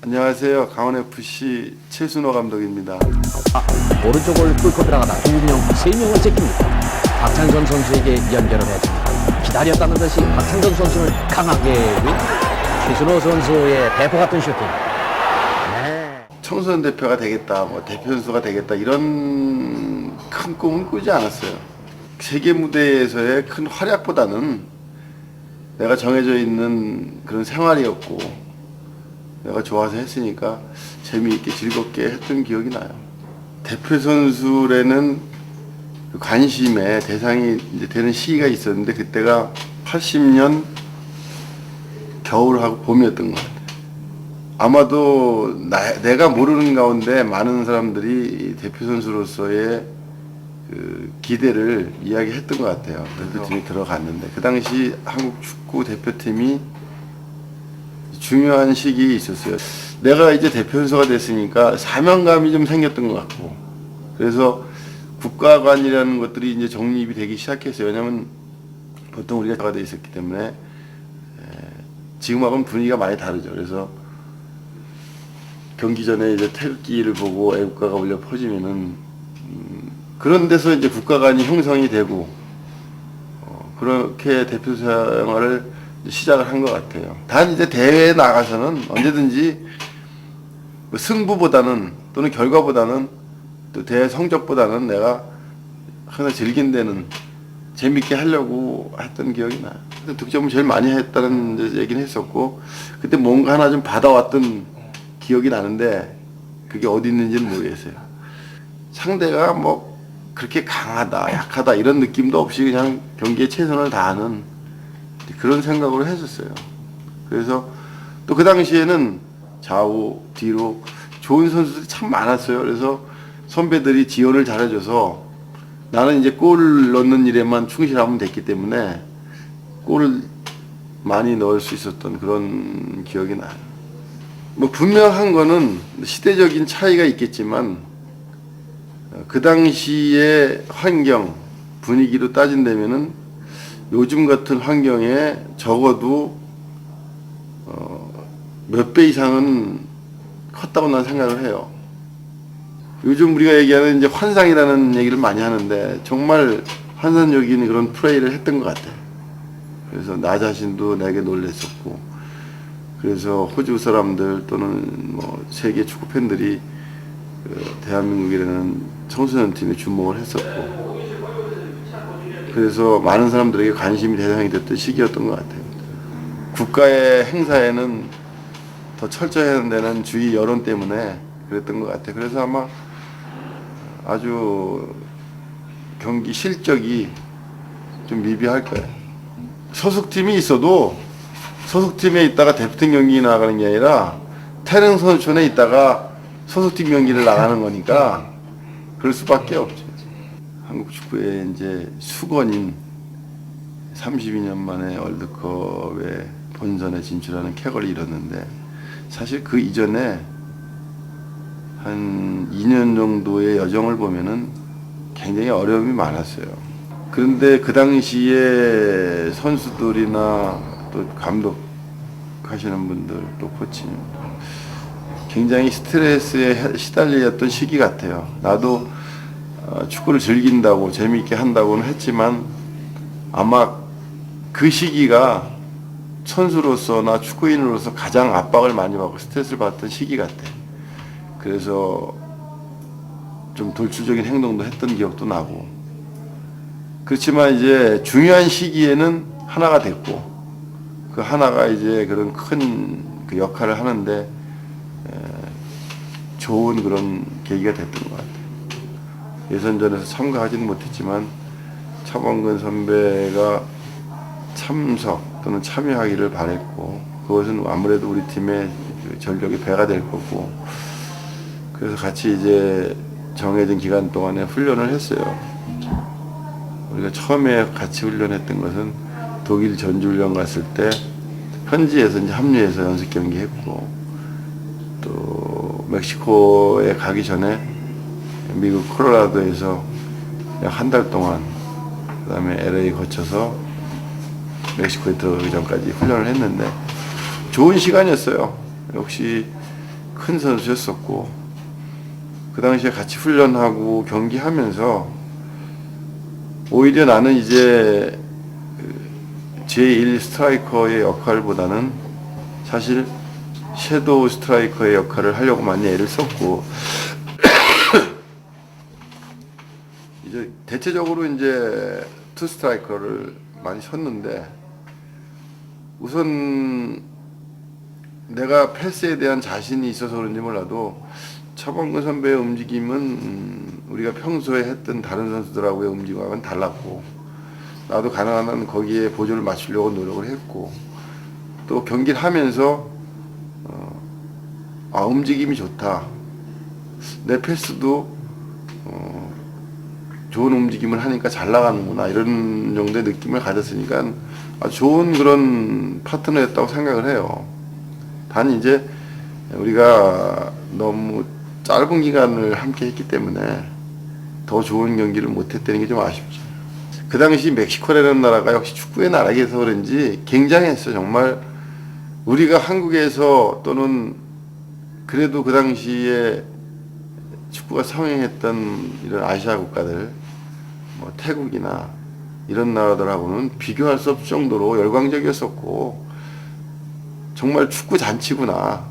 안녕하세요. 강원FC 최순호 감독입니다. 오른쪽을 뚫고 들어가다 2명, 3명을 제낍니다. 박찬선 선수에게 연결을 했습니다. 기다렸다는 듯이 박찬선 선수를 강하게 최순호 선수의 대포 같은 슈팅. 네. 청소년 대표가 되겠다, 뭐 대표 선수가 되겠다 이런 큰 꿈은 꾸지 않았어요. 세계 무대에서의 큰 활약보다는 내가 정해져 있는 그런 생활이었고 내가 좋아서 했으니까 재미있게 즐겁게 했던 기억이 나요. 대표 선수라는 관심의 대상이 이제 되는 시기가 있었는데 그때가 80년 겨울하고 봄이었던 것 같아요. 아마도 내가 모르는 가운데 많은 사람들이 대표 선수로서의 그 기대를 이야기했던 것 같아요. 대표팀이 들어갔는데 그 당시 한국 축구 대표팀이 중요한 시기에 있었어요. 내가 이제 대표 선수가 됐으니까 사명감이 좀 생겼던 것 같고 그래서 국가관이라는 것들이 이제 정립이 되기 시작했어요. 왜냐면 보통 우리가 돼 있었기 때문에 지금하고는 분위기가 많이 다르죠. 그래서 경기 전에 이제 태극기를 보고 애국가가 울려 퍼지면은 그런 데서 이제 국가관이 형성이 되고 그렇게 대표 생활을 시작을 한 것 같아요. 단 이제 대회에 나가서는 언제든지 승부보다는 또는 결과보다는 또 대회 성적보다는 내가 항상 즐긴 데는 재밌게 하려고 했던 기억이 나요. 득점을 제일 많이 했다는 얘기는 했었고 그때 뭔가 하나 좀 받아왔던 기억이 나는데 그게 어디 있는지는 모르겠어요. 상대가 뭐 그렇게 강하다 약하다 이런 느낌도 없이 그냥 경기에 최선을 다하는 그런 생각으로 했었어요. 그래서 또 그 당시에는 좌우 뒤로 좋은 선수들이 참 많았어요. 그래서 선배들이 지원을 잘해줘서 나는 이제 골 넣는 일에만 충실하면 됐기 때문에 골을 많이 넣을 수 있었던 그런 기억이 나요. 뭐 분명한 거는 시대적인 차이가 있겠지만 그 당시의 환경 분위기로 따진다면은 요즘 같은 환경에 적어도 몇 배 이상은 컸다고 난 생각을 해요. 요즘 우리가 얘기하는 이제 환상이라는 얘기를 많이 하는데 정말 환상적인 그런 플레이를 했던 것 같아요. 그래서 나 자신도 내게 놀랬었고 그래서 호주 사람들 또는 뭐 세계 축구 팬들이 대한민국이라는 청소년 팀에 주목을 했었고 그래서 많은 사람들에게 관심이 대상이 됐던 시기였던 것 같아요. 국가의 행사에는 더 철저해야 되는 주위 여론 때문에 그랬던 것 같아요. 그래서 아마 아주 경기 실적이 좀 미비할 거예요. 소속팀이 있어도 소속팀에 있다가 대표팀 경기 나가는 게 아니라 태릉 선수촌에 있다가 소속팀 경기를 나가는 거니까 그럴 수밖에 없죠. 한국 축구의 이제 수건인 32년 만에 월드컵에 본선에 진출하는 쾌거를 이뤘는데 사실 그 이전에 한 2년 정도의 여정을 보면은 굉장히 어려움이 많았어요. 그런데 그 당시에 선수들이나 또 감독하시는 분들 또 코치님 굉장히 스트레스에 시달렸던 시기 같아요. 나도 축구를 즐긴다고 재미있게 한다고는 했지만 아마 그 시기가 선수로서나 축구인으로서 가장 압박을 많이 받고 스트레스를 받던 시기 같아요. 그래서 좀 돌출적인 행동도 했던 기억도 나고 그렇지만 이제 중요한 시기에는 하나가 됐고 그 하나가 이제 그런 큰 그 역할을 하는데 좋은 그런 계기가 됐던 것 같아요. 예선전에서 참가하지는 못했지만 차범근 선배가 참석 또는 참여하기를 바랬고 그것은 아무래도 우리 팀의 전력의 배가 될 거고 그래서 같이 이제 정해진 기간 동안에 훈련을 했어요. 우리가 처음에 같이 훈련했던 것은 독일 전주훈련 갔을 때 현지에서 이제 합류해서 연습 경기 했고 또 멕시코에 가기 전에 미국 콜로라도에서 약 한 달 동안 그 다음에 LA 거쳐서 멕시코에 들어가기 전까지 훈련을 했는데 좋은 시간이었어요. 역시 큰 선수였었고 그 당시에 같이 훈련하고 경기하면서 오히려 나는 이제 제1 스트라이커의 역할보다는 사실 섀도우 스트라이커의 역할을 하려고 많이 애를 썼고 이제 대체적으로 이제 투 스트라이커를 많이 쳤는데 우선 내가 패스에 대한 자신이 있어서 그런지 몰라도 차범근 선배의 움직임은 우리가 평소에 했던 다른 선수들하고의 움직임과는 달랐고 나도 가능한 한 거기에 보조를 맞추려고 노력을 했고 또 경기를 하면서 움직임이 좋다. 내 패스도 좋은 움직임을 하니까 잘 나가는구나 이런 정도의 느낌을 가졌으니까 아주 좋은 그런 파트너였다고 생각을 해요. 단 이제 우리가 너무 짧은 기간을 함께 했기 때문에 더 좋은 경기를 못했다는 게 좀 아쉽죠. 그 당시 멕시코라는 나라가 역시 축구의 나라에서 그런지 굉장했어. 정말 우리가 한국에서 또는 그래도 그 당시에 축구가 성행했던 이런 아시아 국가들 뭐 태국이나 이런 나라들하고는 비교할 수 없을 정도로 열광적이었었고 정말 축구 잔치구나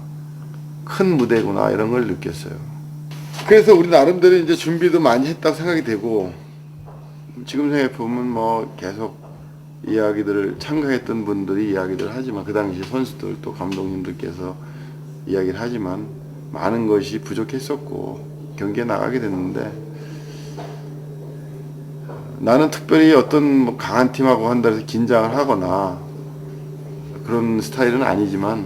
큰 무대구나 이런 걸 느꼈어요. 그래서 우리 나름대로 이제 준비도 많이 했다고 생각이 되고 지금 생각해 보면 뭐 계속 이야기들을 참가했던 분들이 이야기들 하지만 그 당시 선수들 또 감독님들께서 이야기를 하지만 많은 것이 부족했었고 경기에 나가게 됐는데 나는 특별히 어떤 뭐 강한 팀하고 한다 해서 긴장을 하거나 그런 스타일은 아니지만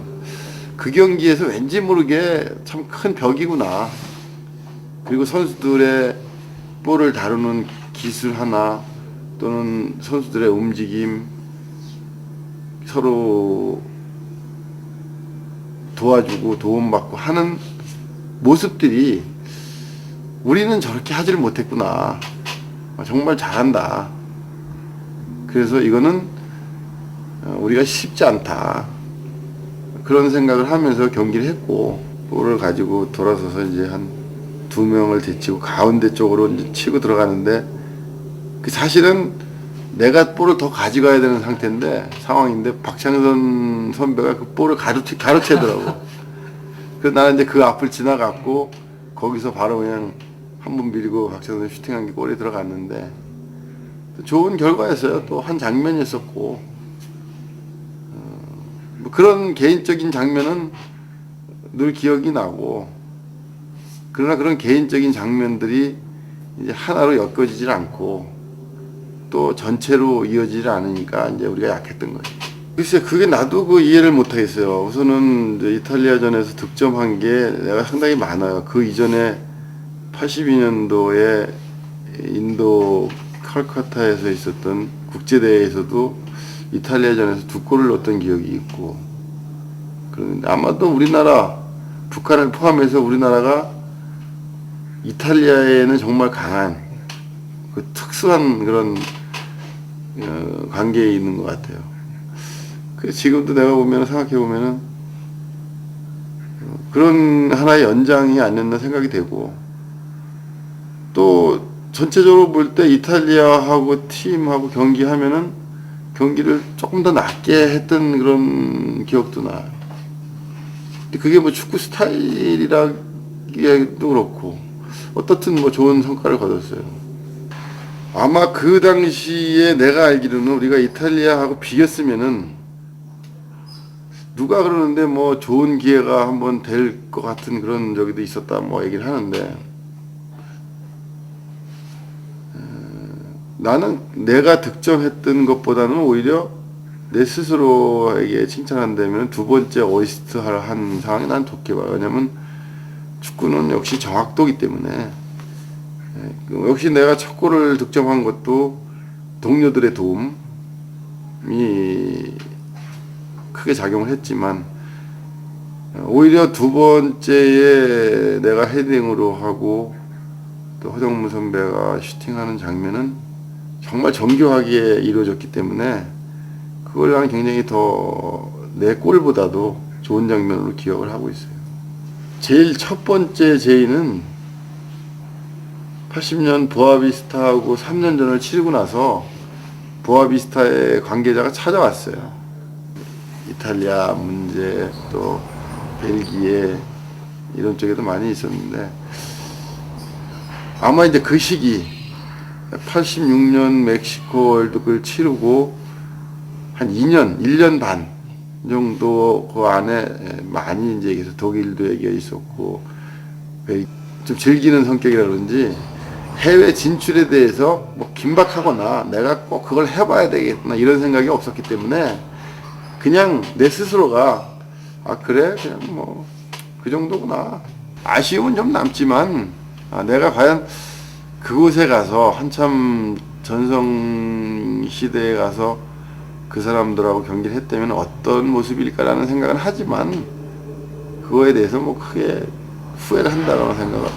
그 경기에서 왠지 모르게 참 큰 벽이구나. 그리고 선수들의 볼을 다루는 기술 하나 또는 선수들의 움직임 서로 도와주고 도움받고 하는 모습들이 우리는 저렇게 하지를 못했구나. 정말 잘한다. 그래서 이거는 우리가 쉽지 않다. 그런 생각을 하면서 경기를 했고 볼을 가지고 돌아서서 이제 한 2명을 제치고 가운데 쪽으로 이제 치고 들어가는데 그 사실은 내가 볼을 더 가져가야 되는 상황인데 박창선 선배가 그 볼을 가로채더라고. 그래서 나는 이제 그 앞을 지나갔고 거기서 바로 그냥 한 번 밀고 박창선 슈팅한 게 골이 들어갔는데 좋은 결과였어요. 또 한 장면이었었고 뭐 그런 개인적인 장면은 늘 기억이 나고 그러나 그런 개인적인 장면들이 이제 하나로 엮어지질 않고 또 전체로 이어지질 않으니까 이제 우리가 약했던 거죠. 글쎄 그게 나도 그 이해를 못 하겠어요. 우선은 이제 이탈리아전에서 득점한 게 내가 상당히 많아요. 그 이전에 82년도에 인도 칼카타에서 있었던 국제대회에서도 이탈리아전에서 2골을 넣었던 기억이 있고 그런데 아마도 우리나라 북한을 포함해서 우리나라가 이탈리아에는 정말 강한 그 특수한 그런 관계에 있는 것 같아요. 그 지금도 내가 보면 생각해 보면은 그런 하나의 연장이 아니었나 생각이 되고 또 전체적으로 볼 때 이탈리아하고 팀하고 경기하면은 경기를 조금 더 낮게 했던 그런 기억도 나요. 근데 그게 뭐 축구 스타일이라기도 그렇고 어떻든 뭐 좋은 성과를 거뒀어요. 아마 그 당시에 내가 알기로는 우리가 이탈리아하고 비겼으면은 누가 그러는데 뭐 좋은 기회가 한번 될 것 같은 그런 적도 있었다 뭐 얘기를 하는데 나는 내가 득점했던 것보다는 오히려 내 스스로에게 칭찬한다면 2번째 어시스트를 한 상황이 난 좋게 봐요. 왜냐면 축구는 역시 정확도이기 때문에 역시 내가 첫 골을 득점한 것도 동료들의 도움이 크게 작용을 했지만 오히려 2번째에 내가 헤딩으로 하고 또 허정무 선배가 슈팅하는 장면은 정말 정교하게 이루어졌기 때문에 그걸 나는 굉장히 더 내 골보다도 좋은 장면으로 기억을 하고 있어요. 제일 첫 번째 제의는 80년 보아비스타하고 3년 전을 치르고 나서 보아비스타의 관계자가 찾아왔어요. 이탈리아 문제 또 벨기에 이런 쪽에도 많이 있었는데 아마 이제 그 시기 86년 멕시코 월드컵을 치르고 한 1년 반 정도 그 안에 많이 이제 계속 독일도 얘기가 있었고 좀 즐기는 성격이라 그런지 해외 진출에 대해서 뭐 긴박하거나 내가 꼭 그걸 해봐야 되겠구나 이런 생각이 없었기 때문에 그냥 내 스스로가 아 그래 그냥 뭐 그 정도구나 아쉬움은 좀 남지만 내가 과연 그곳에 가서 한참 전성 시대에 가서 그 사람들하고 경기를 했다면 어떤 모습일까라는 생각은 하지만 그거에 대해서 뭐 크게 후회를 한다라는 생각은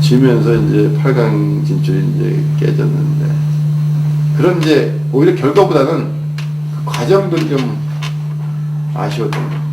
지면서 이제 8강 진출이 이제 깨졌는데 그런 이제 오히려 결과보다는 그 과정들이 좀 아쉬웠던 것 같아요.